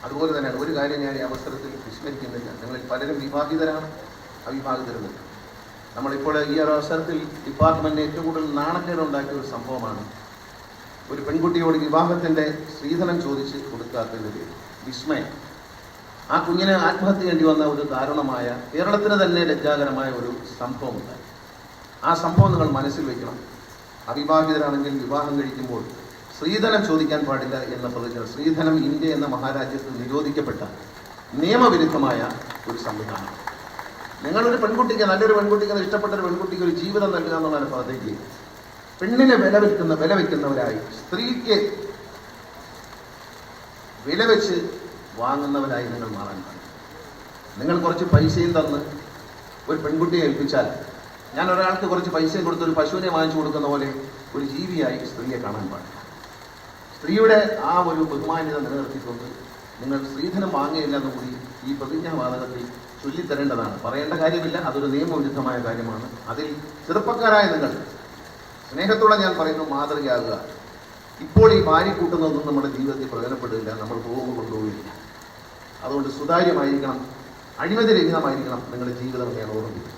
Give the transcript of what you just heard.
അതുപോലെ തന്നെയാണ് ഒരു കാര്യം ഞാൻ ഈ അവസരത്തിൽ വിസ്മരിക്കുന്നില്ല. നിങ്ങളിൽ പലരും വിവാഹിതരാണ്, അവിവാഹിതരുമില്ല. നമ്മളിപ്പോൾ ഈ ഒരു അവസരത്തിൽ ഡിപ്പാർട്ട്മെൻറ്റിന് ഏറ്റവും കൂടുതൽ നാണക്കേടുണ്ടാക്കിയ ഒരു സംഭവമാണ് ഒരു പെൺകുട്ടിയോട് വിവാഹത്തിൻ്റെ സ്ത്രീധനം ചോദിച്ച് കൊടുക്കാത്തതിൻ്റെ പേര് വിസ്മയം. ആ കുഞ്ഞിനെ ആത്മഹത്യ ചെയ്യേണ്ടി വന്ന ഒരു ദാരുണമായ, കേരളത്തിന് തന്നെ ലജ്ജാകരമായ ഒരു സംഭവമുണ്ടായി. ആ സംഭവം നിങ്ങൾ മനസ്സിൽ വയ്ക്കണം. അവിവാഹിതരാണെങ്കിൽ വിവാഹം കഴിക്കുമ്പോൾ സ്ത്രീധനം ചോദിക്കാൻ പാടില്ല എന്ന പ്രതിജ്ഞ. സ്ത്രീധനം ഇന്ത്യ എന്ന മഹാരാജ്യത്ത് നിരോധിക്കപ്പെട്ട നിയമവിരുദ്ധമായ ഒരു സംവിധാനം. നിങ്ങളൊരു പെൺകുട്ടിക്ക്, നല്ലൊരു പെൺകുട്ടിക്ക്, ഇഷ്ടപ്പെട്ട ഒരു പെൺകുട്ടിക്ക് ഒരു ജീവിതം നൽകുക എന്നുള്ളതാണ് പദ്ധതി. പെണ്ണിനെ വില വയ്ക്കുന്നവരായി, സ്ത്രീക്ക് വില വെച്ച് വാങ്ങുന്നവരായി നിങ്ങൾ മാറാൻ പാടില്ല. നിങ്ങൾ കുറച്ച് പൈസയും തന്ന് ഒരു പെൺകുട്ടിയെ ഏൽപ്പിച്ചാൽ, ഞാൻ ഒരാൾക്ക് കുറച്ച് പൈസയും കൊടുത്ത് ഒരു പശുവിനെ വാങ്ങിച്ചു കൊടുക്കുന്ന പോലെ ഒരു ജീവിയായി സ്ത്രീയെ കാണാൻ പാടില്ല. സ്ത്രീയുടെ ആ ഒരു ബഹുമാന്യത നിലനിർത്തിക്കൊണ്ട് നിങ്ങൾ സ്ത്രീധനം വാങ്ങുകയില്ലെന്ന് കൂടി ഈ പ്രതിജ്ഞാവാദകത്തിൽ ചൊല്ലിത്തരേണ്ടതാണ്. പറയേണ്ട കാര്യമില്ല, അതൊരു നിയമവിരുദ്ധമായ കാര്യമാണ്. അതിൽ ചെറുപ്പക്കാരായ നിങ്ങൾ സ്നേഹത്തോടെ ഞാൻ പറയുന്നു, മാതൃകയാകുക. ഇപ്പോൾ ഈ ഭാര്യ കൂട്ടുന്നതൊന്നും നമ്മുടെ ജീവിതത്തിൽ പ്രയോജനപ്പെടില്ല, നമ്മൾ പോകുമ്പോൾ കൊണ്ടുപോകില്ല. അതുകൊണ്ട് സുതാര്യമായിരിക്കണം, അഴിമതിരഹിതമായിരിക്കണം നിങ്ങളുടെ ജീവിതം ഞാൻ ഓർമ്മിപ്പിക്കും.